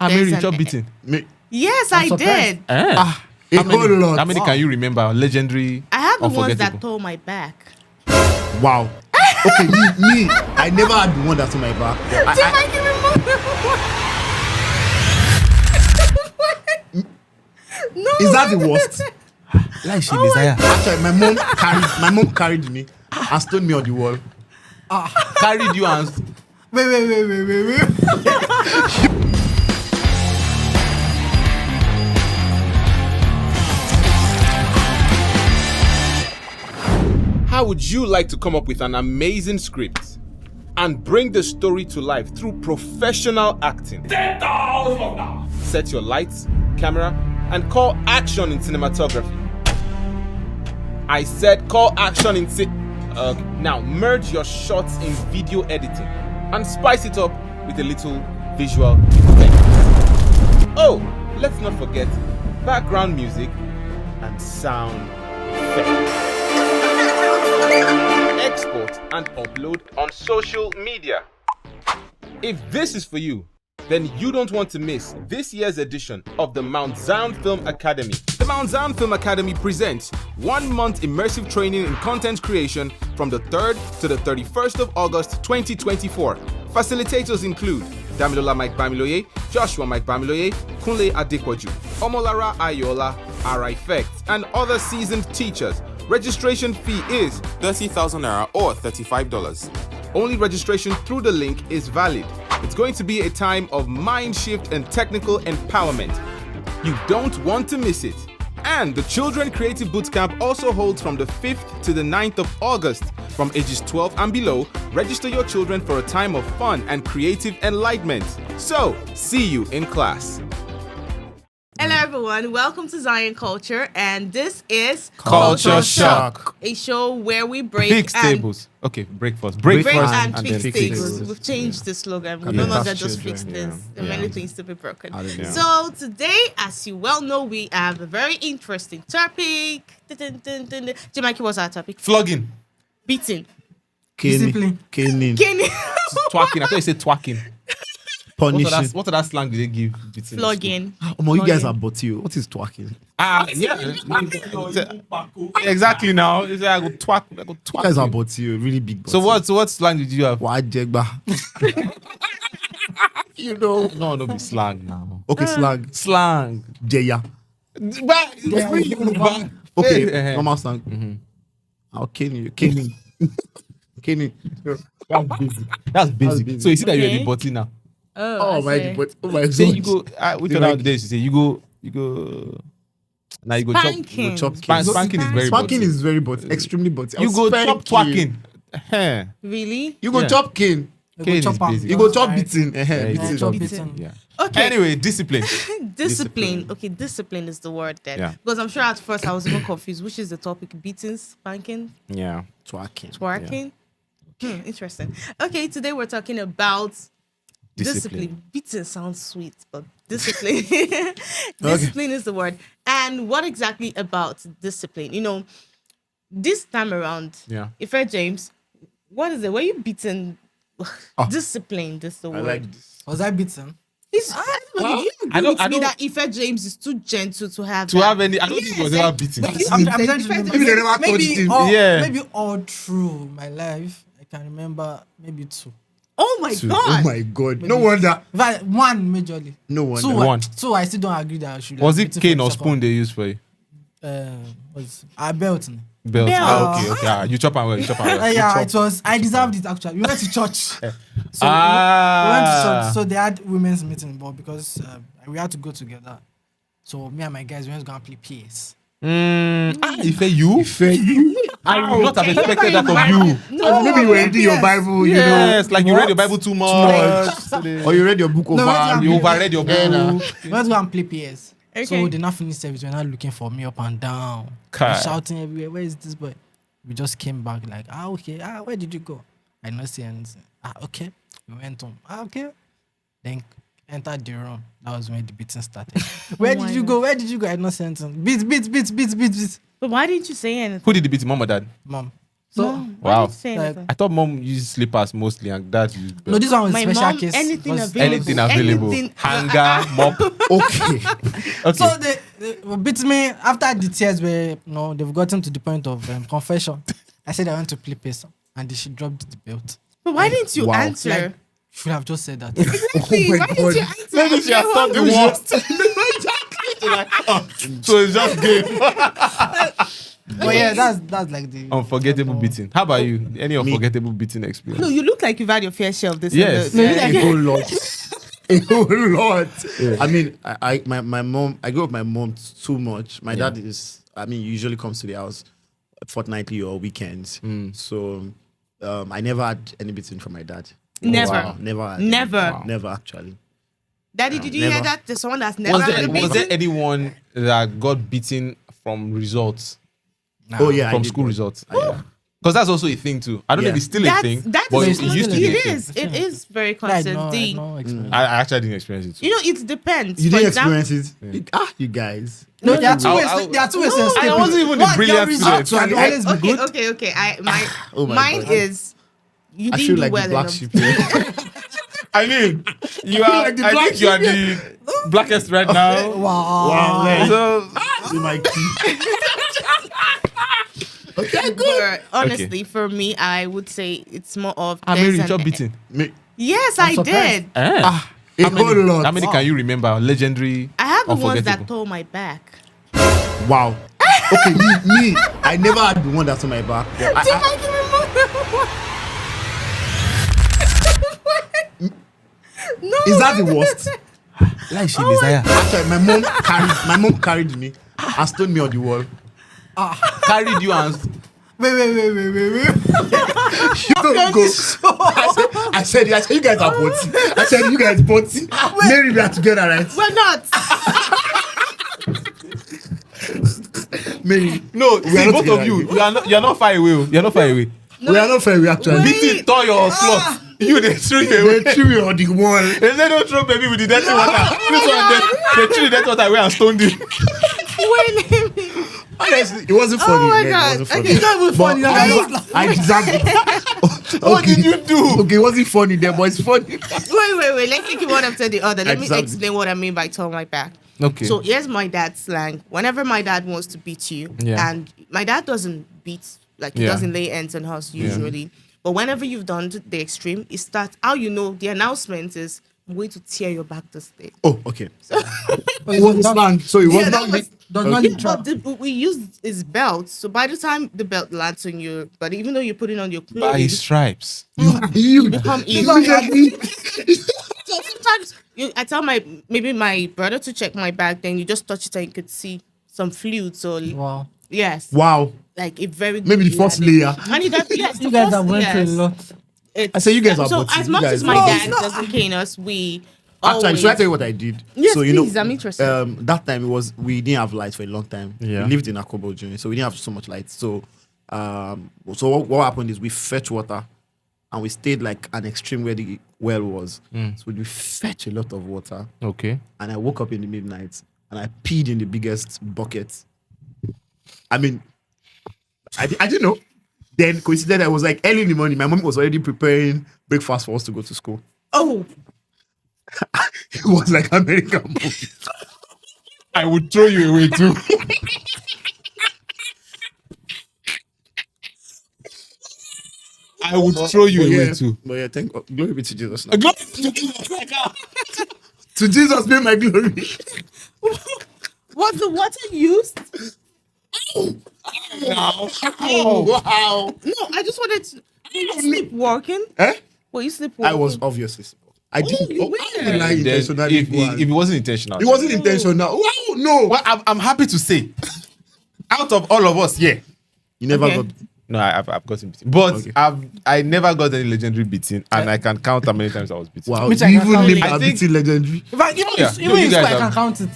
Mary, you chop beating. Yes, I did. How many can you remember? Legendary. I have the ones unforgettable. that tore my back. Wow. Okay, me. I never had the one that's on my back. No. Is that the worst? Like she desire. Actually, my mom carried me and stood me on the wall. Carried you and Wait. How would you like to come up with an amazing script and bring the story to life through professional acting? Set your lights, camera, and call action in cinematography. I said call action in now merge your shots in video editing and spice it up with a little visual effect. Oh, let's not forget background music and sound effects. Export and upload on social media. If this is for you, then you don't want to miss this year's edition of the Mount Zion Film Academy. The Mount Zion Film Academy presents 1 month immersive training in content creation from the 3rd to the 31st of August 2024. Facilitators include Damilola Mike Bamiloye, Joshua Mike Bamiloye, Kunle Adekwaju, Omolara Ayola, Ara Effects, and other seasoned teachers. Registration fee is 30,000 naira or $35. Only registration through the link is valid. It's going to be a time of mind shift and technical empowerment. You don't want to miss it. And the Children Creative Bootcamp also holds from the 5th to the 9th of August. From ages 12 and below, register your children for a time of fun and creative enlightenment. So, see you in class. Hello everyone, welcome to Zion Culture, and this is Culture Shock. a show where we break Fix and tables. Okay, break first. break first and then fix tables. We've changed the slogan. We no longer just fix this. There are many things to be broken. Yeah. So today, as you well know, we have a very interesting topic. Jemaki, what's our topic? Flogging. Beating. Discipline. Caning. Caning. Twacking. I thought you said twacking. Punishing. What other slang do they give? Beating? Flogging. You guys are butty. What is twerking? Yeah. Exactly now. It's like I go twat. You guys are butty. Really big butty. So what slang did you have? Wajegba. You know. No be slang now. Okay, slang. Slang. Jeya. Okay, normal slang. I'll cane you. Caning. Caning. That's basic. So you see that you're the butty now. Oh my god. Say you go. Which other days you say you go. Now you go Spanking. chop. Spanking is very Spanking butty. is very butty. Extremely butty. You go chop twacking. Really? You go Yeah. chop cane. Cane is chop am. basic. You go chop beating. Yeah, chop beating. Yeah. Okay. Anyway, discipline. Discipline. Okay, discipline is the word then. Yeah. Because I'm sure at first I was even confused. Which is the topic? Beating, spanking, Yeah. Twerking. twerking? Interesting. Okay, today we're talking about discipline. Beating sounds sweet, but discipline. Discipline is the word. And what exactly about discipline? You know, this time around, Yeah. Ife James, what is it? Were you beaten? Discipline, this is the word. this. Was I beaten? Did you agree I don't- with I me don't- that Ife James is too gentle to have To have any, I don't think he was ever beaten. I'm trying to remember. Maybe they never touched him. Yeah. Maybe all through my life, I can remember maybe 2. Oh my Oh god. my god. No wonder. In fact, 1 majorly. No wonder. 2, One. 2, I still don't agree that I should. Was be it beaten cane for or the spoon they used for you? Was a belt. Belt. Belt. Okay. You chop and well. You chop and well. Yeah, it was. I deserved it actually. We went to church. So we went to Ah. church. So they had women's meeting, but because we had to go together, so me and my guys we went to go and play PS. Ife, you? I would not have Okay, expected that you're of you. No, Maybe you were reading your Bible, you know. Yes, like you read your Bible too much. Or you read your book over. No, You overread your book. We went to go and play PS. Okay. So they not finished service. We're not looking for me up and down, Kai. shouting everywhere. Where is this boy? We just came back like, okay. Where did you go? I not see anything. Okay. We went home. Okay. Then entered the room. That was when the beating started. Where did you go? Where did you go? I not see anything. Beat. But why didn't you say anything? Who did the beating, mom or dad? Mom. So Why Wow. did you say Like, anything? I thought mom used slippers mostly and dad used no, belt. this one was My special mom, case. anything was- available. Anything available. Anything- Hanger, mop. Okay. Okay. So they beat me after the tears were, they've gotten to the point of confession. I said I want to play pace, and she dropped the belt. But why didn't you Wow. answer? Like, should have just said that. Exactly. my Why God. didn't you answer? Maybe she has thought the Maybe she- worst. So it's just game. But yeah, that's like the Unforgettable beating. How about you? Any unforgettable beating experience? No, you look like you've had your fair share of this. Yes. No, A whole lot. A whole lot. I mean, my mom, I grew up with my mom too much. My dad usually comes to the house fortnightly or weekends. So I never had any beating from my dad. Never. Wow. Never. Had Never. any. Wow. Never actually. Daddy, did you Never. hear that? There's someone that's never had a Was beating. there anyone that got beaten from results? Oh yeah, From I did school that. results? Yeah. Because that's also a thing too. I don't know if Yeah. it's still a That's, thing, that but is it used to be a it thing. is. It is very I constant. know The- experience. I actually didn't experience it too. you know, it depends. You For didn't example- experience it? You guys. No, there are two ways. I'll- There are two ways. No, to I escape wasn't it. even a One, brilliant your results student. can always be good. Okay. Oh my Mine God. is you I didn't feel do like well the black enough. sheep here. I mean, you are. like the I black think you are the blackest right now. Wow. Wow, man. So, See my key. Okay, good. But honestly, for me, I would say it's more of. how there's many an- job beating? Yes, I'm I surprised. did. A How whole many, lot. how many can you remember? Legendary. I have the ones that unforgettable? tore my back. Wow. Okay, me, I never had the one that's on my back. Do I can remember? No. Is that the worst? Like she Oh my desire. Actually, my mom carried me and stood me on the wall. Carried you and Wait. Don't go. I said, you guys are body. I said, you guys body. Mary, we are together, right? We're not. Mary, no. We See, are not both together of you. again. You're not far away. You're not far away. we are not fair, we actually. Wait. Beating tore your cloth. You they threw it They away. threw me on the wall. They say don't throw baby with the dirty water. This one they threw the dirty water away and stoned him. Wait, let me. Honestly, it wasn't funny. Oh my man. God. It wasn't funny. Okay, it's not even funny. But I deserved it. What did you do? Okay, it wasn't funny there, but it's funny. Wait. Let's take it one after the other. Let me Exactly. explain what I mean by tore my back. Okay. So here's my dad's slang. Whenever my dad wants to beat you, Yeah. and my dad doesn't beat, like he Yeah. doesn't lay ends on us usually. But whenever you've done the extreme, it starts, how you know, the announcement is, I'm going to tear your back this day. Oh, okay. It was slang, so it was Yeah, not that was- Does not Yeah, need trap. but we used his belt. So by the time the belt lands on you, but even though you're putting on your By his clothes, stripes. you become you evil. immediately. So sometimes I tell my brother to check my bag, then you just touch it and you could see some fluid. So Wow. yes, Wow. like a very Maybe the good first landing. layer. And it does, yes, You the guys first- are went through a yes. lot. I say you guys are so butty. as You much guys as my are dad butty. doesn't cane us, we Actually, always, should I tell you what I did? Yes, so you please, know, I'm interested. That time we didn't have lights for a long time. Yeah. We lived in Akobo Junior, so we didn't have so much light. So, what happened is we fetch water, and we stayed like an extreme where the well was. So we fetch a lot of water, Okay. and I woke up in the midnight and I peed in the biggest bucket. I mean, I didn't know. Then coincidentally, I was like early in the morning. My mom was already preparing breakfast for us to go to school. oh, It was like American movie. I would throw you away too. I would throw you away too. But yeah, thank God. Glory be to Jesus. Now. Glory to Jesus, my God. To Jesus be my glory. was the water used? Wow. Wow. No, I just wanted to. Were you sleepwalking? Eh? Were you sleepwalking? I was obviously. I didn't. you I were. didn't lie Then intentionally. if it wasn't intentional. It wasn't intentional. Wow, no. Well, I'm happy to say, out of all of us, yeah. You never Okay. got. No, I've gotten beaten, but Okay. I never got any legendary beating, and I can count how many times I was beaten. Wow. Which You I can even count. named I think- ability legendary. In fact, even, Yeah. even No, you in school, guys I can have- count it.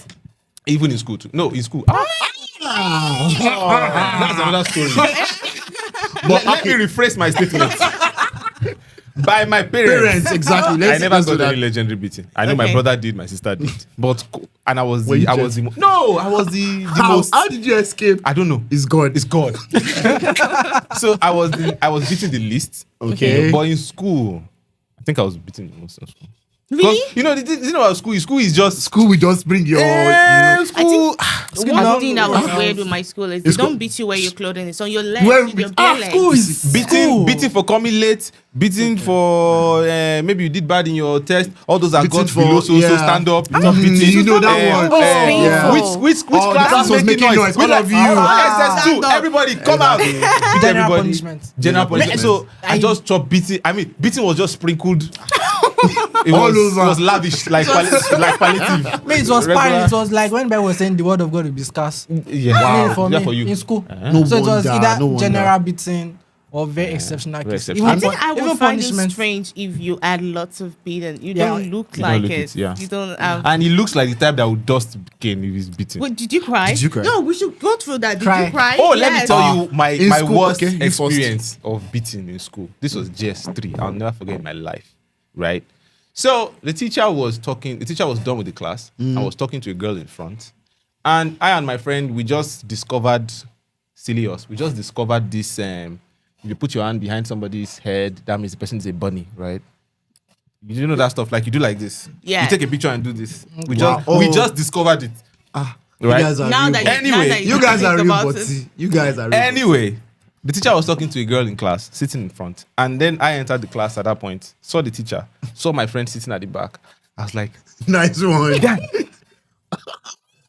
Even in school too. No, in school. That's another story. But let me rephrase my statement. by my parents. Exactly. I never let's do got that. any legendary beating. I know my Okay. brother did, my sister did, but and I was Were you I was the no, I was the most. How did you escape? I don't know. It's God. It's God. So I was beating the least. Okay. But in school, I think I was beating the most in school. Really? You know, the thing about school is just School will just bring your. school. One thing that was weird with my school is they don't beat you where your clothing is on your legs. Where- Your bare legs. school is Beating for coming late, beating for maybe you did bad in your test. All those are Beating got for- below, so yeah. stand up. Stop Mhm, beating. you know that one. Yeah. Which Oh, the class class was making noise, We all like, of you. SS2, Stand up. everybody come out. Beat General everybody. punishment. General punishment. So I I- just chopped beating. I mean, beating was just sprinkled. It All was, over. It was lavish, like palliative. I mean, it was Regular- fine. It was like when Bible was saying the word of God will be scarce. Yeah, I mean, for yeah, me, for you. in school. No So it was wonder, either no wonder. general beating or very exceptional very case. exceptional. I think I even would find it punishment. strange if you add lots of beating. You Yeah. don't look You don't like look it. it, yeah. You don't have. And he looks like the type that would dust cane if he's beaten. Wait, did you cry? Did you cry? No, we should go through that. Did Cry. you cry? Oh, let me Yes. tell you my In school, worst okay, you first. experience of beating in school. This was GS3. I'll never forget in my life. Right? So the teacher was talking, the teacher was done with the class. I was talking to a girl in front. And I and my friend, we just discovered, silly us, we just discovered this, if you put your hand behind somebody's head, that means the person is a bunny, right? You know that stuff, like you do like this. Yeah. You take a picture and do this. We Wow. just discovered it. You Right? guys are Now real. that Anyway, now that You guys think are real, about but it. you guys are real. Anyway, the teacher was talking to a girl in class, sitting in front. And then I entered the class at that point, saw the teacher, saw my friend sitting at the back. I was like, Nice one.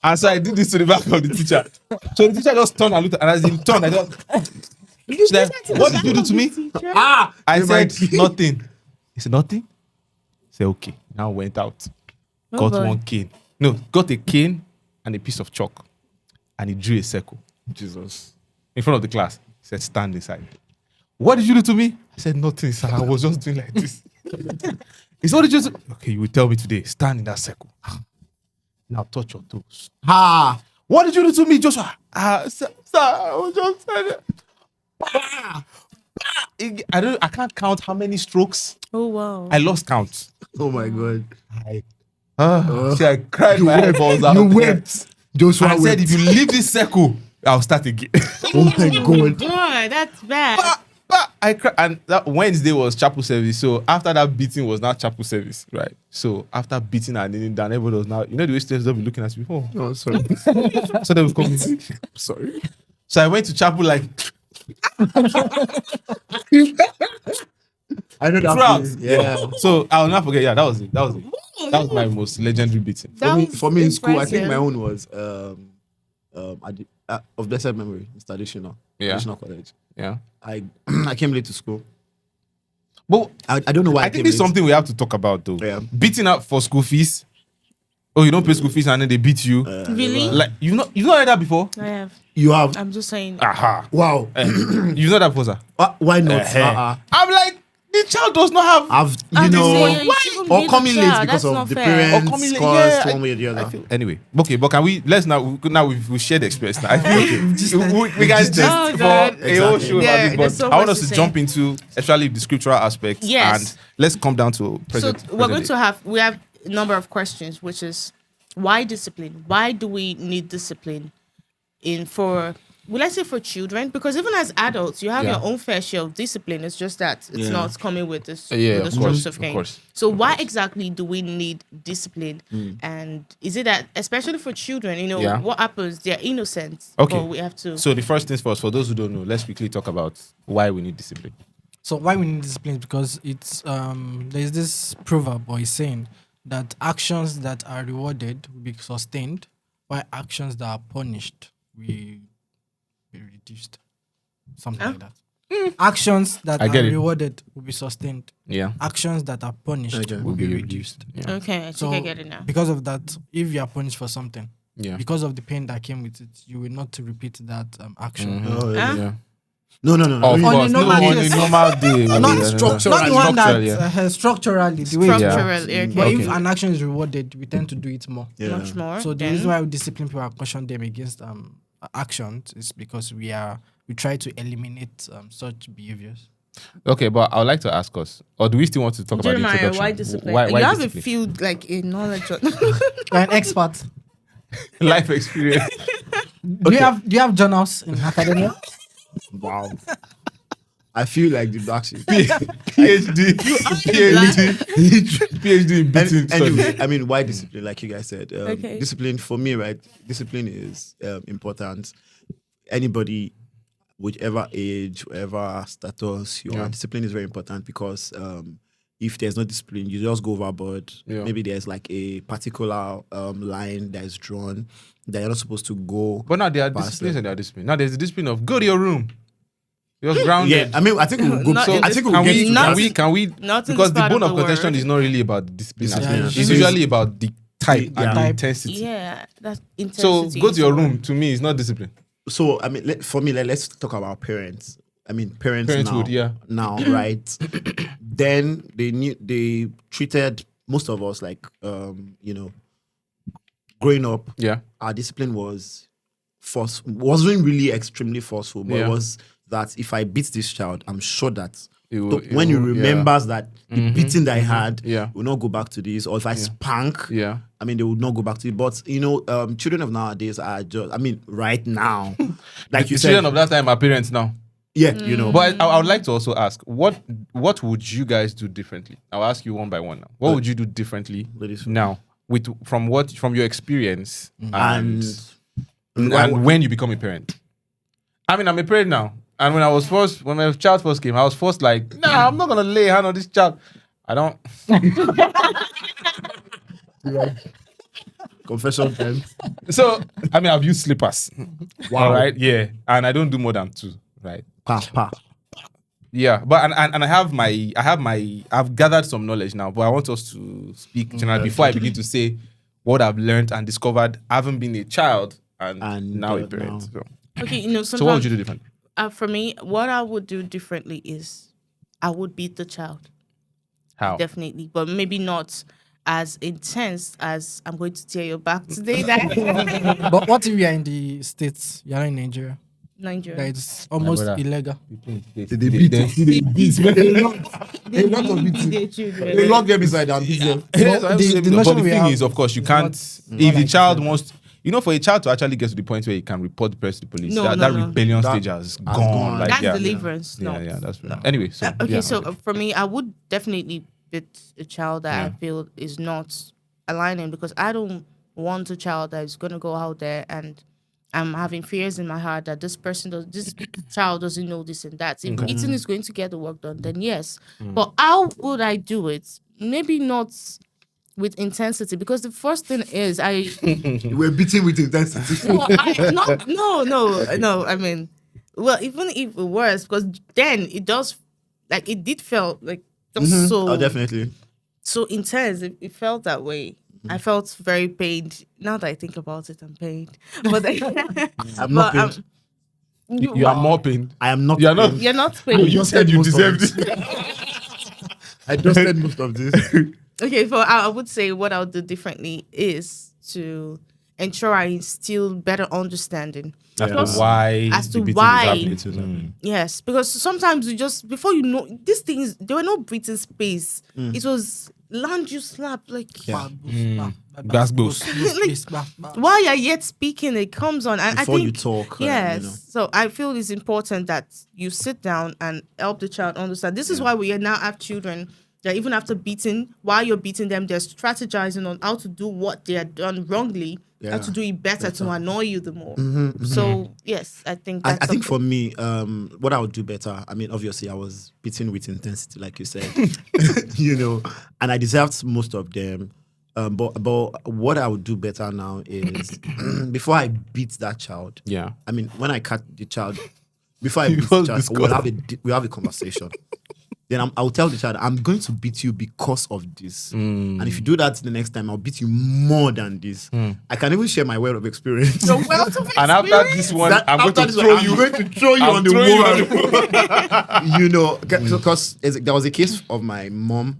and so I did this to the back of the teacher. So the teacher just turned and looked, and as he turned, I just, she's like, what did you do to me? I You said, might- nothing. He said, nothing? I said, okay. Now went out, got boy. one cane. No, got a cane and a piece of chalk. And he drew a circle. Jesus. In front of the class. He said, stand inside. What did you do to me? I said, nothing, sir. I was just doing like this. He said, what did you do? Okay, you will tell me today. Stand in that circle. Now touch your toes. Ha. What did you do to me, Joshua? Sir, I was just I can't count how many strokes. Oh wow. I lost count. Oh my God. See, I cried You my wept. eyeballs out. You wept. Joshua I said, wept. if you leave this circle, I'll start again. Oh my God. God, that's bad. But I cried, and that Wednesday was chapel service. So after that beating was now chapel service, right? So after beating and kneeling down, everybody was now, you know the way students will be looking at me. Oh, Oh, sorry. so they will come in. Sorry. So I went to chapel like I know that throughout. feeling. Yeah. So I'll not forget. Yeah, that was it. That was it. That was my most legendary beating. For me in school, I think impressive. my own was of blessed memory, it's traditional. Yeah. Traditional college. Yeah. I I came late to school. But I don't know why I, I think came this is late. something we have to talk about though. Yeah. Beating up for school fees. Oh, you don't pay school fees and then they beat you. Really? Like you've not heard that before? I have. You have I'm just saying. Aha. wow. You've not that before, sir. Why not? I'm like, the child does not have I've I'm you just know saying, you shouldn't or beat coming the late child. because That's of not the fair. parents Or coming late, scores yeah, one way or the other. Anyway, okay, but can we we've shared the experience now. I feel we guys Just- just Oh, for God. a whole Exactly. show Yeah, about there's this, so but I want much us to to say. jump into especially the scriptural aspect. Yes. And let's come down to So present. we're going present to have a number of questions, which is why discipline? Why do we need discipline let's say for children? Because even as adults, you have Yeah. your own fair share of discipline. It's just that it's Yeah. not coming with this Yeah, with the of strokes course, of of cane. course, So of why course. exactly do we need discipline? And is it that especially for children, Yeah. what happens? They're innocent. Okay. But we have to So the first things first, for those who don't know, let's quickly talk about why we need discipline. So why we need discipline? Because it's there's this proverb or a saying that actions that are rewarded will be sustained, while actions that are punished will be reduced. Something like that. Actions that I are get it. rewarded will be sustained. Yeah. Actions that are punished Okay. will be reduced. Yeah. Okay, I think I get it now. Because of that, if you are punished for something, Yeah. because of the pain that came with it, you will not to repeat that action. Mhm. Oh, Huh? Yeah. No. Of On a course, no, normal on a day. normal day. Not Yeah, structural. Not the one that yeah. structurally the way. it Structural, works. okay. But if Okay. an action is rewarded, we tend to do it more. Yeah. Much more. So the then. reason why we discipline people and caution them against actions is because we try to eliminate such behaviors. Okay, but I would like to ask us, or do we still want to talk about the Jeremiah, introduction? why discipline? Why you have discipline? a field like a knowledge. You're an expert. Life experience. Do you have journals in academia? Wow. I feel like the black sheep. PhD in beating. Anyway, I mean, why discipline? Like you guys said, Okay. discipline for me, right? Discipline is important. Anybody, whichever age, whatever status you are, discipline is very important because if there's no discipline, you just go overboard. Yeah. Maybe there's like a particular line that is drawn that you're not supposed to go. But now there are past disciplines them. and there are discipline. Now there's the discipline of go to your room. You're grounded. Yeah, I mean, I think we'll go. Not So in I this- think we'll get to that. Can we? Not in Because this the part bone of of the contention word. is not really about discipline. Discipline. It's Yeah. usually about the type and the Type. intensity. Yeah, that's So intensity. go to your room. To me, is not discipline. So I mean, for me, let's talk about parents. I mean, Parenthood, now, right? Then they treated most of us like, growing up. Yeah. Our discipline wasn't really extremely forceful, but Yeah. it was that if I beat this child, I'm sure that it when he will- remembers that the beating that I had, Yeah. will not go back to this. Or if I spank, Yeah. I mean, they would not go back to it. But children of nowadays are just, I mean, right now, like you The said, children of that time are parents now. yeah, But I would like to also ask, what would you guys do differently? I'll ask you one by one now. What would you do differently Ladies now from your experience and and when you become a parent? I mean, I'm a parent now. And when my child first came, I was first like, nah, I'm not gonna lay a hand on this child. I don't. confession time. So I mean, I've used slippers. Wow. All right, yeah, and I don't do more than 2. Right. Pa. Yeah, but and I've gathered some knowledge now, but I want us to speak generally before I begin to say what I've learned and discovered having been a child and now a parent. now. So. Okay, So what would you do different? For me, what I would do differently is I would beat the child. How? Definitely, but maybe not as intense as I'm going to tear your back today. That But what if you are in the States? You're not in Nigeria. Nigeria. That is almost brother. illegal. They beat them. A lot of beating. They children. They lock them inside and beat them. Yes, But I'm the saying, notion but the we thing have is, of course, you is can't. not If the like child that. wants, for a child to actually get to the point where he can report the person to the police, No, that no. rebellion That stage has has gone. gone. Like, That's yeah, deliverance. yeah, No. yeah, that's right. Anyway, so Okay, yeah, so for me, I would definitely beat a child that I feel is not aligning because I don't want a child that is going to go out there and I'm having fears in my heart that this child doesn't know this and that. If eating is going to get the work done, then yes. But how would I do it? Maybe not with intensity because the first thing is We're beating with intensity. no. I mean, well, even if it was, because then it does, like, it did feel like just Oh, definitely. so intense. It felt that way. I felt very pained. Now that I think about it, I'm pained. But I'm not pained. you are more pained. I am not. You are not- pained. You're not I pained. just said said you most of deserved it. I just said most of this. Okay, I would say what I would do differently is to ensure I instill better understanding. As to Plus, why as the to beating is why- happening. Yes, because sometimes you just before you know these things, there were no breathing space. It was land you slap like That's gross. while you're yet speaking, it comes on. And Before I think you talk, yes. So I feel it's important that you sit down and help the child understand. This is why we now have children that even after beating, while you're beating them, they're strategizing on how to do what they had done wrongly, how to do it better to annoy you the more. So yes, I think that's I think for something. me, what I would do better, I mean, obviously I was beating with intensity, like you said, and I deserved most of them. But what I would do better now is before I beat that child, Yeah. I mean, when I cut the child, before I beat was the child, we'll have a conversation. Then I'll tell the child, I'm going to beat you because of this. And if you do that the next time, I'll beat you more than this. I can even share my wealth of experience. The wealth of And after experience? this one, That- I'm going after to this throw one, you. I'm going to throw you I'm on the throwing you wall. on the Because there was a case of my mom,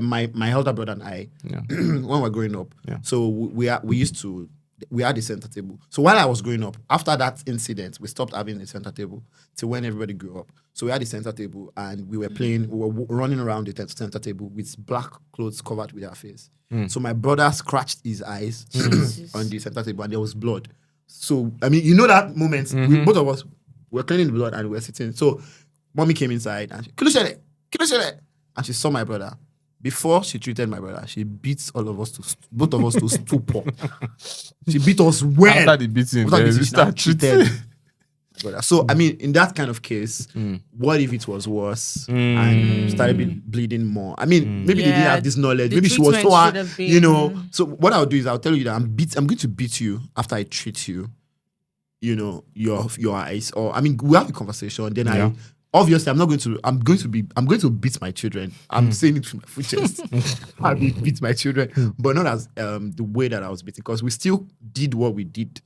my elder brother and I, Yeah. when we were growing up. Yeah. So we used to we had a center table. So while I was growing up, after that incident, we stopped having a center table till when everybody grew up. So we had a center table and we were playing, we were running around the center table with black clothes covered with our face. So my brother scratched his eyes on the center table and there was blood. So, I mean, you know that moment, both of us were cleaning the blood and we were sitting. So mommy came inside and she, Kilo, and she saw my brother. Before she treated my brother, she beat both of us to stupor. She beat us well. After the beating, She started treated brother. So, I mean, in that kind of case, what if it was worse and started bleeding more? I mean, maybe they didn't have this knowledge. The Maybe she was so, treatment should have you know. been- So what I'll do is I'll tell you that I'm going to beat you after I treat you. You know, your eyes, or I mean, we have a conversation. Then obviously, I'm going to beat my children. I'm saying it to my full chest. I will beat my children, but not as the way that I was beating, because we still did what we did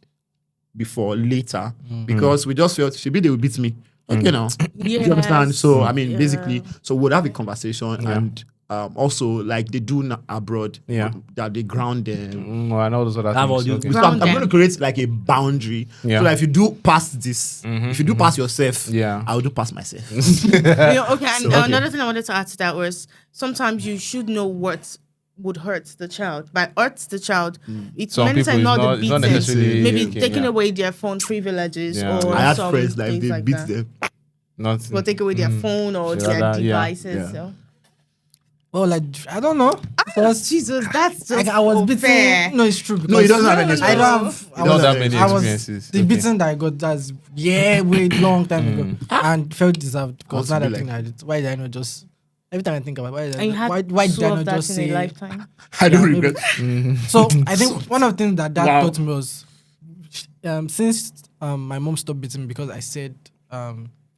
before later, because we just felt maybe they will beat me. Like, you know, you understand? So I mean, basically, so we'll have a conversation and. Also, like they do abroad, that they ground them. I know those other Have all things. these- Okay. So I'm going to create like a boundary. Yeah. So that if you do past this, if you do past yourself, I will do past myself. Okay, and So, another thing I wanted to add to that was sometimes you should know what would hurt the child. By hurt the child, it's Some many people times it's not not- the it's not beating, necessarily maybe okay, taking yeah. away their phone privileges Yeah. or I had some friends like things they like beat that. them. Not Or take away their phone or Yeah, their that- yeah, devices. yeah. So. Well, like I don't know. Because Jesus, that's just like, I was unfair. beating. No, it's true. Because No, he doesn't have any I experience. don't have. He I doesn't was, have that many I was experiences. the Okay. beating that I got. That's way long time ago, and felt deserved. Because I now want that to be thing I did. Why did I not just? Every time I think about And you had why did two I of not that just in say? a lifetime. I don't maybe. regret. So I think one of the things that Wow. taught me was since my mom stopped beating me because I said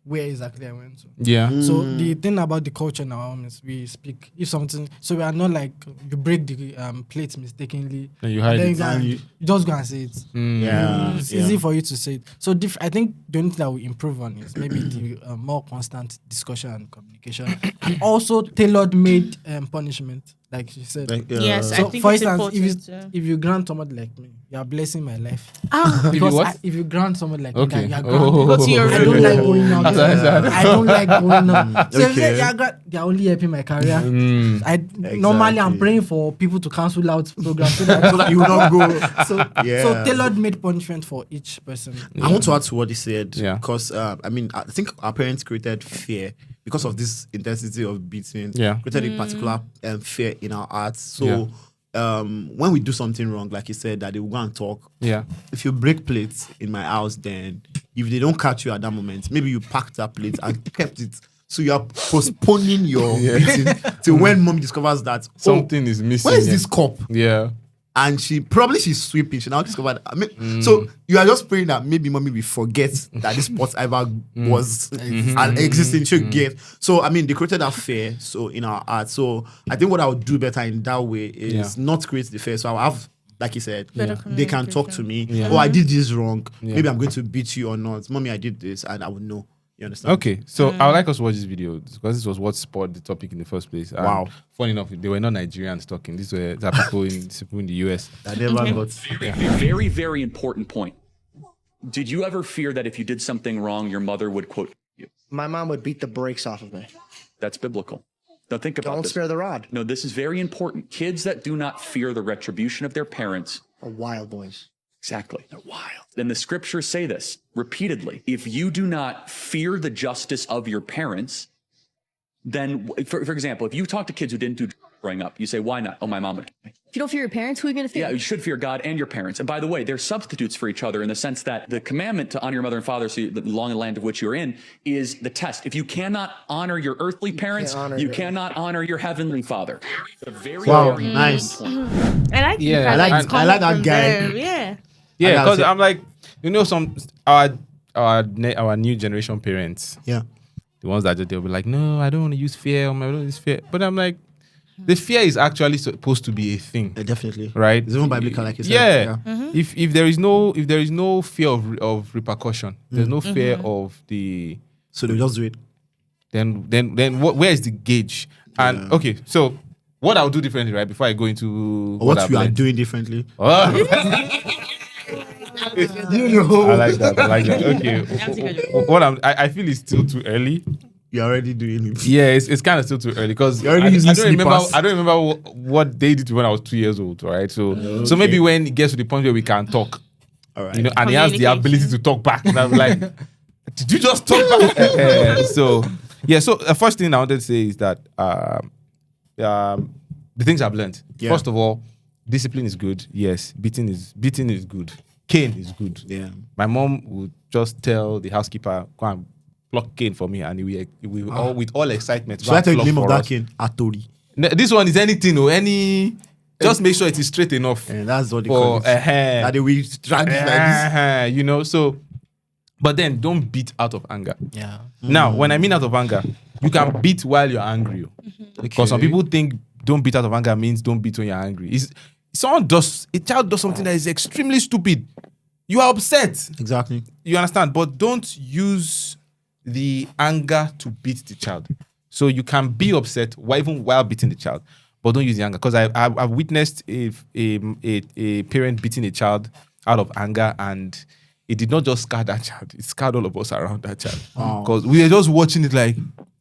where exactly I went to. Yeah. So the thing about the culture in our home is we speak if something. So we are not like you break the plate mistakenly. And you hide then it. you just go and say it. Yeah. It's easy for you to say it. So I think the only thing that we improve on is maybe the more constant discussion and communication, and also tailored-made punishment, like you said. Like, Yes, I So, think for it's instance, important. if you grant somebody like me, you are blessing my life. If what? If you grant somebody like Okay. me, you are Oh. Go to your I don't room. like going out. I don't like going out. So if Okay. they are only helping my career. Mm. Normally I'm praying for people to cancel out programs so that you will not go. so tailored made punishment for each person. I want to add to what he said, Yeah. because I mean, I think our parents created fear because of this intensity of beating. Yeah. Created a particular fear in our hearts. So when we do something wrong, like he said, that they will go and talk. Yeah. If you break plates in my house, then if they don't catch you at that moment, maybe you packed that plate and kept it. So you are postponing your beating till when mom discovers that Something is missing. where is here. this cup? Yeah. And she's sweeping. She now discovered. I mean, so you are just praying that maybe mommy will forget that this pot ever was an existing. She'll get. So I mean, they created that fear. So in our art. So I think what I would do better in that way is not create the fear. So I'll have, like you said, they can talk to me. Oh, I did this wrong. Maybe I'm going to beat you or not. Mommy, I did this, and I would know. You understand? Okay, so I would like us to watch this video because this was what spawned the topic in the first place. And Wow. Funny enough, they were not Nigerians talking. These were people in the US. I never got. Very, very important point. Did you ever fear that if you did something wrong, your mother would quote you? My mom would beat the brakes off of me. That's biblical. Now think about Don't this. spare the rod. No, this is very important. Kids that do not fear the retribution of their parents. Are wild boys. Exactly. They're wild. And the scriptures say this repeatedly. If you do not fear the justice of your parents, then, for example, if you talk to kids who didn't do growing up, you say, why not? Oh, my mom would kill me. If you don't fear your parents, who are you going to fear? Yeah, you should fear God and your parents. And by the way, they're substitutes for each other in the sense that the commandment to honor your mother and father, so you belong in the land of which you're in, is the test. If you cannot honor your earthly parents, you cannot honor your heavenly father. It's a very, Wow, very nice. important point. I like the Yeah, fact I like- that it's I like that coming guy. from them. Yeah. Yeah, I gotta because say- I'm like, our new generation parents, Yeah. the ones that they'll be like, no, I don't want to use fear. I don't use fear. But I'm like, the fear is actually supposed to be a thing, Definitely. right? It's even biblical, like you said. Yeah. If there is no fear of repercussion, there's no fear of the. So they just do it. Then where is the gauge? And okay, so what I'll do differently, right? Before I go into Or what I've you are learned. doing differently. Oh. You know. I like that. Okay. I feel it's still too early. You're already doing it. Yeah, it's kind of still too early because You're already I using don't remember. slippers. I don't remember what they did when I was 2 years old. Right, so maybe when it gets to the point where we can talk, All right. you know, and he has the ability to talk back, and I'm like, did you just talk back? So the first thing I wanted to say is that the things I've learned. Yeah. First of all, discipline is good. Yes, beating is good. Cane is good. Yeah. My mom would just tell the housekeeper, go and pluck cane for me, and we all with all excitement. Should I tell you the name of that us. cane? Atori. This one is anything or any. Just make sure it is straight enough. And that's what they call it. That they will drag it like this. You know, so. But then don't beat out of anger. Yeah. Now, when I mean out of anger, you can beat while you're angry. Because some people think don't beat out of anger means don't beat when you're angry. A child does something that is extremely stupid. You are upset. Exactly. You understand? But don't use the anger to beat the child. So you can be upset even while beating the child, but don't use the anger. Because I've witnessed a parent beating a child out of anger, and it did not just scar that child; it scarred all of us around that child. Because we were just watching it like,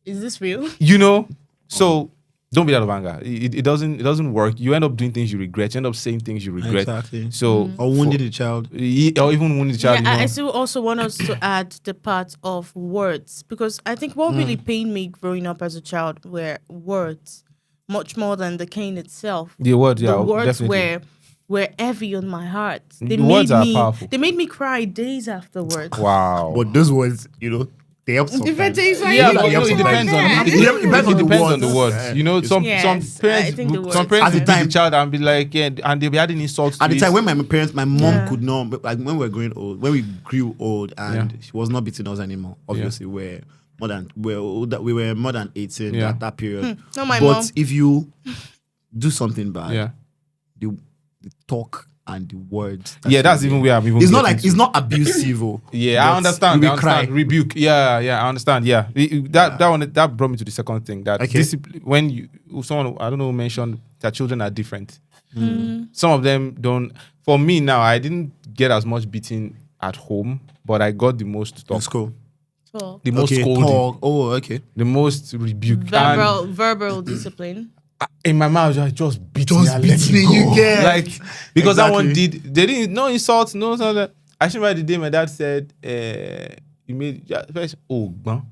Is this real? you know. So don't be out of anger. It doesn't work. You end up doing things you regret. You end up saying things you regret. Exactly. So Or wounding the child. or even wounding the child. Yeah, you know. I still also want us to add the part of words, because I think what really pained me growing up as a child were words, much more than the cane itself. The words, yeah, The words definitely. were heavy on my heart. They The words made are me powerful. They made me cry days afterwards. Wow. But those words, they help sometimes. Different things, right? Yeah, Yeah, but yeah, it depends on yeah. it depends on the depends on the words. words. You know, some Yes, parents I think the some words. parents At the will beat time- the child and be like, yeah, and they'll be adding insults At to the it. time when my mom Yeah. could not, but like when we were growing old, when we grew old and she was not beating us anymore. Obviously, we were more than 18 Yeah. at that period. Not my but mom. if you do something bad, Yeah, the talk and the words. yeah, that's even where I'm even. It's not getting like to. it's not abusive. Yeah, I but understand. You I will understand. cry. Rebuke. Yeah, I understand. Yeah, that brought me to the second thing. That Okay. discipline. When someone I don't know mentioned that children are different. Some of them don't. For me now, I didn't get as much beating at home, but I got the most talk, That's cool. So, the most Okay, scolding, talk. Oh, okay. the most rebuke. And verbal discipline. in my mouth, I just beat Just me and let beat it me, go. you get. Like, because that one Exactly. they didn't, no insults, no something. I should remember the day my dad said, you made, first, bang.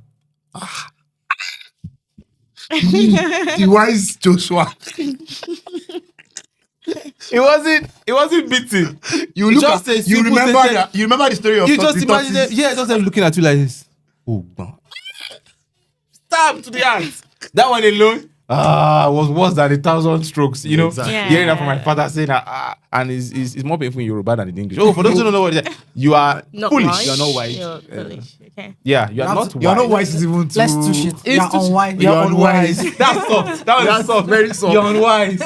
The wise Joshua. It wasn't beating. You It look just at, a you simple remember sentence. that. You remember the story of You the just imagine them, tortoise? yeah, just them looking at you like this. Bang. Stab to the hands. That one alone was worse than 1,000 strokes, you know. Exactly. Yeah. Hearing that from my father saying that, and it's more painful in Yoruba than in English. Oh, for those who don't know what it is, you are Not foolish. wise. You're not wise. You're foolish. Okay. Yeah, you're not wise. You're not wise is even too. Let's touch it. It's You're too- unwise. You're unwise. That's soft. That was That's soft. very soft. You're unwise.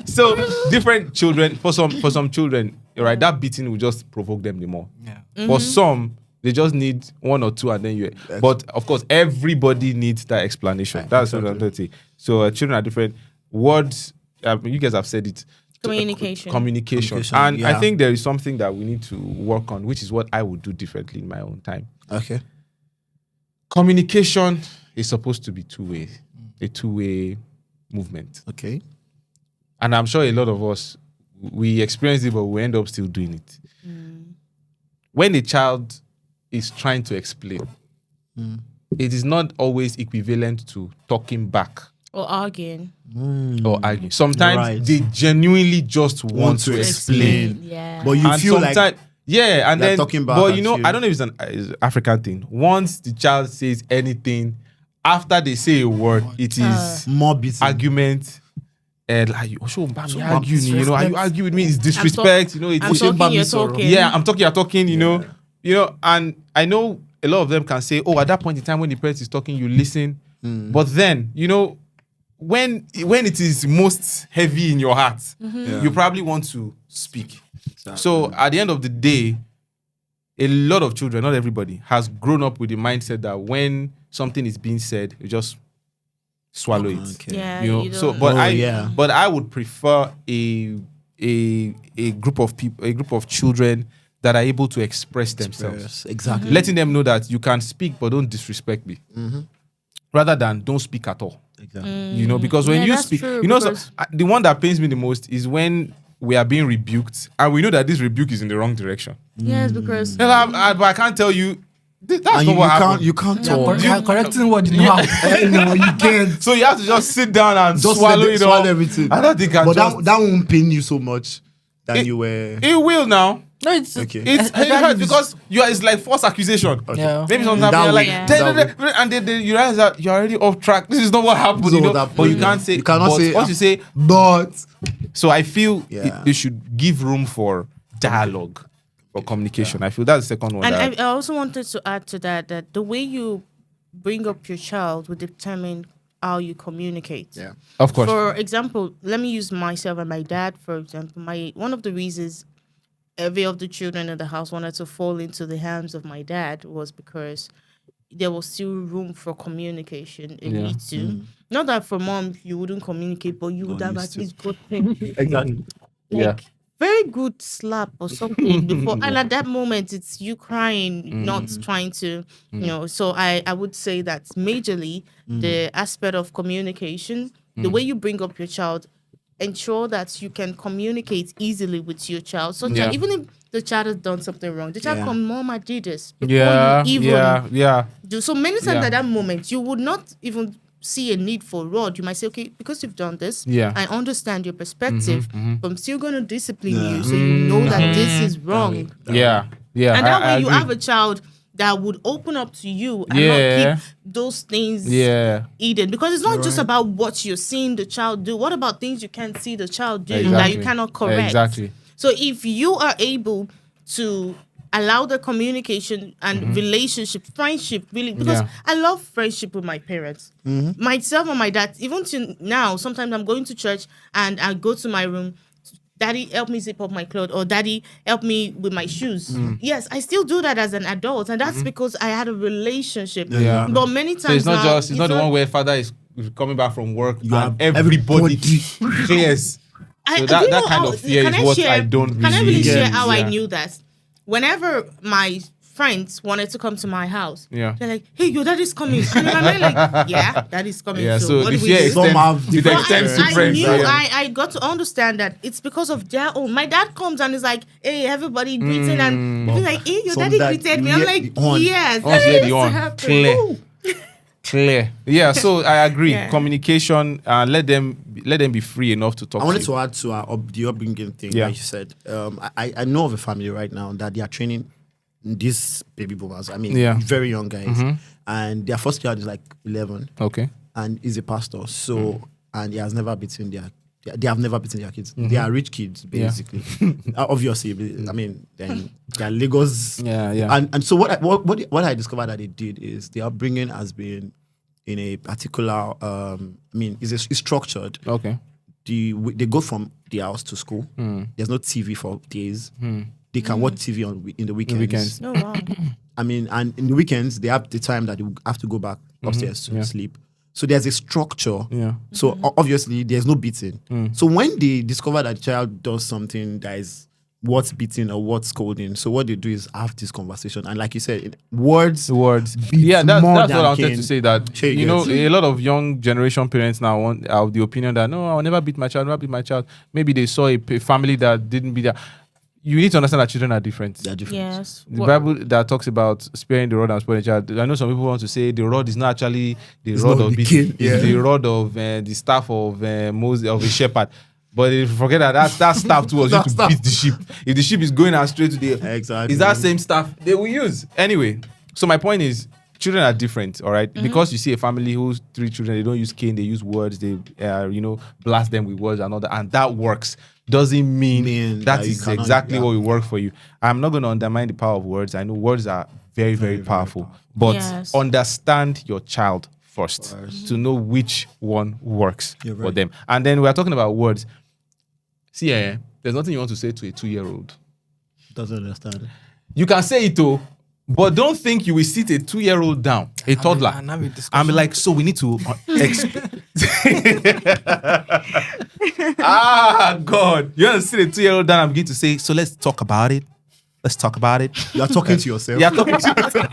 So different children. For some children, right, that beating will just provoke them the more. Yeah. For some, they just need one or two, and then you. But of course, everybody needs that explanation. That's what I'm trying to say. So children are different. Words. You guys have said it. Communication. Communication. And yeah. I think there is something that we need to work on, which is what I would do differently in my own time. Okay. Communication is supposed to be a two-way movement. Okay. And I'm sure a lot of us, we experience it, but we end up still doing it. When a child is trying to explain, it is not always equivalent to talking back Or arguing. or arguing. Sometimes Right. they genuinely just want to explain. Yeah. But you And feel sometimes, like yeah, and they're then, talking back but at you know, you. I don't know if it's an African thing. Once the child says anything, after they say a word, it is more beating. argument. And like, argue, you know, are you argue with me? It's I'm disrespect, you know. It's I'm talking, you're talking. yeah, I'm talking, you're talking, you know, and I know a lot of them can say, oh, at that point in time when the parent is talking, you listen. But then, you know, when it is most heavy in your heart, you probably want to speak. So at the end of the day, a lot of children, not everybody, has grown up with the mindset that when something is being said, you just swallow it. Okay. Yeah. You know, you so don't- but Oh, yeah. but I would prefer a a group of people, a group of children that are able to express themselves. Exactly. Letting them know that you can speak, but don't disrespect me. Rather than don't speak at all. Exactly. You know, because when Yeah, you that's speak, true, you know, so, because- the one that pains me the most is when we are being rebuked and we know that this rebuke is in the wrong direction. Yes, because But I can't tell you. That's And not what happened. you can't Yeah, talk. correcting what didn't happen. No, you can't. So you have to just sit down and Just swallow let it swallow all. everything. I don't think I But just. that won't pain you so much than It- you were. It will now. No, it's Okay. It hurts because it's like false accusation. Yeah. Maybe sometimes That you're like, way. and then you realize that you're already off track. This is not what happened, This is you know. what happened, But you yeah. can't say. You cannot but say, once you say. But So I feel Yeah. they should give room for dialogue, for communication. I feel that's the second one. and that- I also wanted to add to that the way you bring up your child will determine how you communicate. yeah. of course. For example, let me use myself and my dad, for example. One of the reasons every of the children in the house wanted to fall into the hands of my dad was because there was still room for communication in Yeah. me too. Not that for mom you wouldn't communicate, but you would have used at to. least got things Exactly. Yeah. very good slap or something before, and at that moment it's you crying, not trying to, you know. So I would say that majorly the aspect of communication, the way you bring up your child, ensure that you can communicate easily with your child. So Yeah. that even if the child has done something wrong, the child Yeah. come, Mom, I did this. Before Yeah, you even yeah. do so many times Yeah. at that moment, you would not even see a need for rod. You might say, okay, because you've done this, Yeah. I understand your perspective, but I'm still going to discipline you so you know that this is wrong. Yeah. And that I way you agree. have a child that would open up to you and Yeah. not keep those things Yeah. hidden. Because it's not just about what you're seeing the child do. What about things you can't see the child do that Exactly. you cannot correct? Exactly. So if you are able to allow the communication and relationship, friendship, really, because Yeah. I love friendship with my parents. Myself and my dad, even to now, sometimes I'm going to church and I go to my room, Daddy, help me zip up my clothes, or Daddy, help me with my shoes. Yes, I still do that as an adult, and that's because I had a relationship. Yeah. But many times So it's not now, just, it's not the one where father is coming back from work have and everybody everybody. cares. So do that you know kind how- of fear can is I what share- I don't really Can I really share get. how I Yeah. knew that? Whenever my friends wanted to come to my house, Yeah. they're like, "Hey, your daddy's coming." And in my mind, like, "Yeah, daddy's coming." Yeah, so so what the do we fear do? is Some have it different extends to I friends. knew Yeah. I got to understand that it's because of their own. My dad comes and is like, "Hey, everybody greeting," and he's like, "Hey, your Some daddy that greeted me." you I'm hear like, the horn. "Yes, Once you hear the that's horn, happened." clear. Ooh. Clear. Yeah, so I agree. Yeah. Communication, let them be free enough to talk I wanted to you. to add to the upbringing thing Yeah. like you said. I know of a family right now that they are training these baby boomers. I mean, Yeah. very young guys, and their first child is like 11, Okay. and is a pastor. So and he has never beaten they have never beaten their kids. They are rich kids, basically. Obviously, I mean, then they are Lagos. Yeah. And so what I discovered that they did is the upbringing has been in a particular. I mean, it's structured. Okay. They go from the house to school. There's no TV for days. They can watch TV in the weekends. Weekends. Oh wow. I mean, and in the weekends they have the time that they have to go back upstairs to sleep. So there's a structure. Yeah. So obviously there's no beating. So when they discover that the child does something that is what's beating or what's scolding, so what they do is have this conversation. And like you said, words. Yeah, that's more what than I wanted cane. to say. That Sure you you know, get. a lot of young generation parents now have the opinion that no, I'll never beat my child. Never beat my child. Maybe they saw a family that didn't beat their. You need to understand that children are different. They're different. Yes. The Bible that talks about sparing the rod and spoiling the child. I know some people want to say the rod is not actually the rod not of the beating. cane, yeah. It's the rod of the staff of Moses of a shepherd. But if you forget that staff too was used to Staff. beat the sheep. If the sheep is going astray today, Exactly. it's that same staff they will use anyway. So my point is, children are different, all right? Because you see a family who's 3 children, they don't use cane, they use words, they blast them with words and all that, and that works. Doesn't mean that that you is cannot- exactly yeah. what will work for you. I'm not going to undermine the power of words. I know words are very, very, powerful. But Yes. understand your child first to know which one works You're for right. them. And then we're talking about words. See, there's nothing you want to say to a 2-year-old. Doesn't understand. You can say it though, but don't think you will sit a 2-year-old down, a toddler, and have a and be discussion. like, so we need to God. You want to see the 2-year-old down and begin to say, so let's talk about it. Let's talk about it. You're talking to yourself. You're talking to yourself.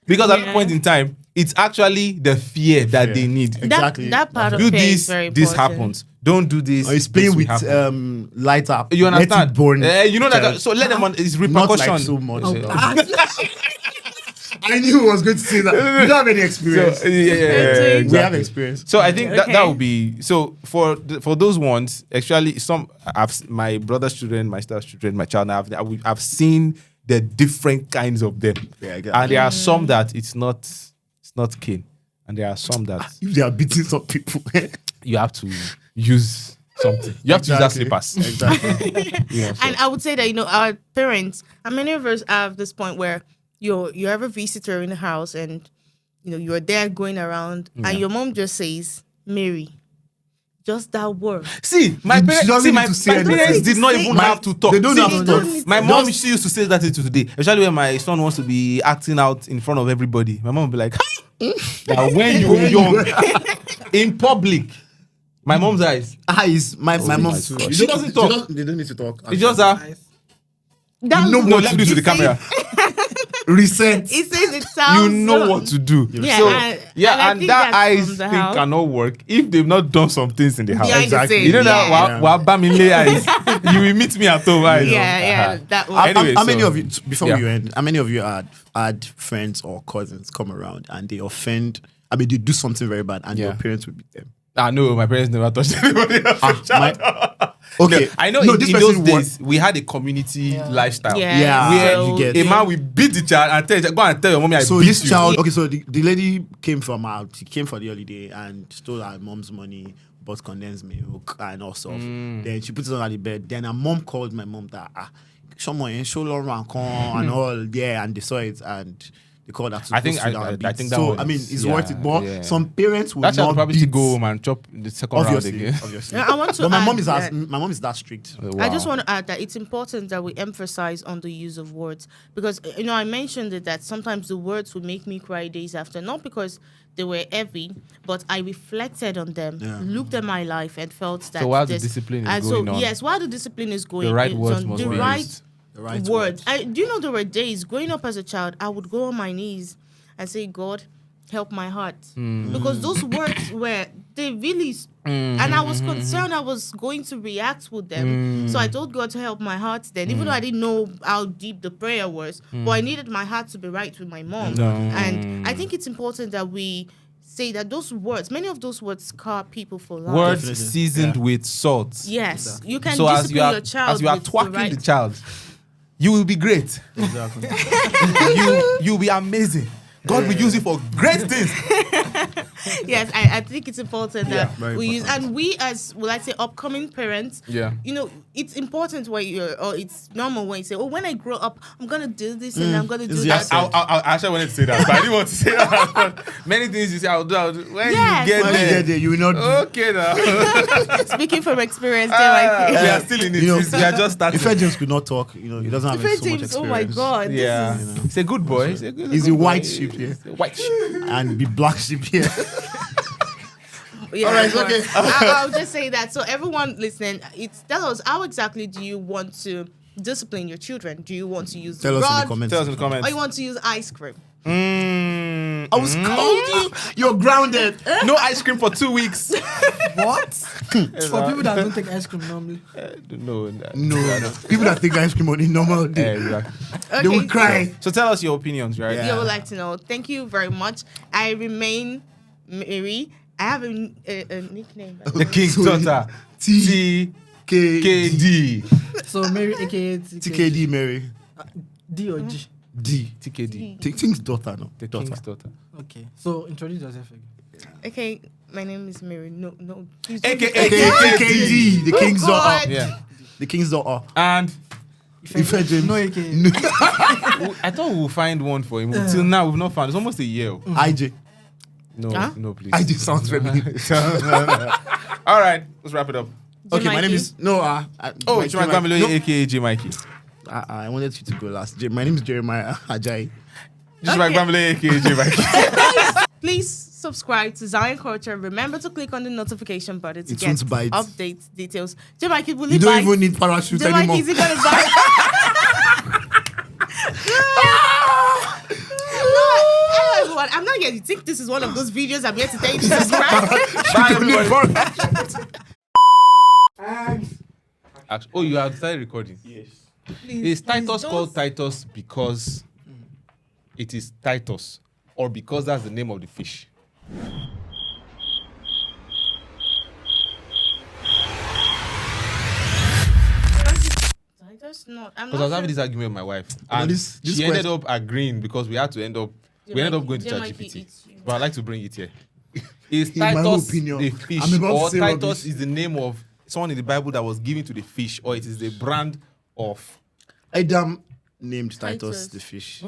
Because at that point in time, it's actually the fear that they need. Exactly. That part of Do fear this, is very this important. happens. Don't do this. Or he's playing this will with happen. light up. You understand? Let it burn. You know that. Child. So let them on. It's Not repercussion. like so much. I knew he was going to say that. You don't have any experience. So, yeah, We have experience. So I think that Okay. would be so for those ones. Actually, my brother's children, my sister's children, my child. I've seen the different kinds of them, Yeah, I get and that. there are some that it's not cane, and there are some that If they are beating some people. you have to use something. You have to use that slippers. Exactly. You know, so- And I would say that, our parents, and many of us have this point where you have a visitor in the house and, you're there going around and your mom just says, Mary, just that word. See, my She parents, doesn't my need to say parents anything. did not even have to talk. They don't See, have to talk. My mom, she used to say that to today, especially when my son wants to be acting out in front of everybody. My mom would be like, that when you were young, in public, my mom's eyes. Is my mom my too. God. She doesn't talk. They don't need to talk. It's just that. That know No, what let to me do to the It says- camera. Reset. It says it sounds You know what to do. Yeah, So, and I and think that that's eyes from the thing house. cannot work if they've not done some things in the house. Behind Exactly. the You know scenes. that Yeah. wow, Bamiloye eyes. You will meet me at home. Eyes. Yeah, that one. Anyway, How many so- of you, before yeah. we end, how many of you had friends or cousins come around and they offend, they do something very bad and Yeah. your parents will beat them? No, my parents never touched anybody else. Okay. No, I know No, in this those person days we had a community lifestyle. Yeah. Yeah. Where So- a man will beat the child and tell go and tell your mommy I So beat this you. child, okay, so the lady came from out, she came for the holiday and stole her mom's money, bought condensed milk and all stuff. Then she put it on the bed. Then her mom called my mom that someone show Laura and all, yeah, and they saw it and they called her to I think go sit down I and think beat. that So one I mean is- it's yeah, worth it. But yeah. some parents will That child not will probably beat. still go home and chop the second Obviously, round again. obviously. I want to But my add mom is that- that strict. I just want to add that it's important that we emphasize on the use of words because I mentioned it that sometimes the words would make me cry days after, not because they were heavy, but I reflected on them, looked at my life, and felt that. while the discipline is and going on, yes, while the discipline is going, the right it's words on must the be right used. The right words. Do you know there were days growing up as a child, I would go on my knees and say, God, help my heart. Because those words they really, and I was concerned I was going to react with them. So I told God to help my heart then, even though I didn't know how deep the prayer was, but I needed my heart to be right with my mom. And I think it's important that we say that those words, many of those words scar people for life. Words Definitely. seasoned with salt. Yes, you can So discipline your child as you are with the twerking right. the child, you will be great. Exactly. You'll be amazing. God will use it for great things. Yes, I think it's important that very we use, important. and we as, well, I say, upcoming parents, Yeah. it's important when it's normal when you say, oh, when I grow up, I'm going to do this and I'm going to do It's that. your I actually wanted to say that, but I didn't want to say that. Many things you say, I'll do. When Yes, you get When you there, get there, you will not. okay now. Speaking from experience, there, we my are still in it. You know, We are just starting. Ife James could not talk. He doesn't have so much James, experience. oh my God. this Yeah, is- he's a good boy. He's a He's a good white boy. sheep here. He's a white sheep. And be black sheep here. Yeah, All right, but okay. I'll just say that. So everyone listening, tell us, how exactly do you want to discipline your children? Do you want to use Tell us in the rod, comments. Tell us in the comments. or you want to use ice cream? Mm, I was told you. You're grounded. no ice cream for 2 weeks. What? For people that don't take ice cream normally. No. No. People that take ice cream on a normal day, Exactly. they will cry. So tell us your opinions, right? Yeah. You would like to know. Thank you very much. I remain Mary. I have a nickname. The king's daughter. T K TKD. So Mary, aka TKD Mary D or G. D. TKD. King's daughter, no. The Daughter. king's daughter. Okay. So introduce yourself again. Okay, my name is Mary. No. Please don't AKA do that. KD. The King's Oh, God. daughter. Yeah. The King's daughter. And Ife James. No AKA. I thought we would find one for him. Till now, we've not found. It's almost a year. IJ. No, Huh? no, please. IJ sounds feminine. All right, let's wrap it up. Okay, my name Mikey? is no. Oh, my- it's my my- Bamiloye, no, aka J Mikey. I wanted you to go last. My name is Jeremiah Ajayi. Just my Okay. Bamiloye, aka J Mikey. Please subscribe to Zion Culture, remember to click on the notification button to It get won't bite. updates, details. J-Mike, will You he don't bite? even need parachute J-Mike, anymore. is he going to bite? Hello, everyone. I'm not here. You think this is one of those videos I'm here to tell you to subscribe? Bye, everybody. Actually, oh, you have started recording. Yes. Is Titus don't- called Titus because it is Titus, or because that's the name of the fish? Titus? No, I'm Because I was not having sure. this argument with my wife, and this she ended question- up agreeing because we ended up going to J-Mike ChatGPT. eats you. But I like to bring it here. Is In my Titus opinion, the fish, I'm about to or say Titus rubbish. is the name of someone in the Bible that was given to the fish, or it is the brand of? Adam named Titus Titus. the fish.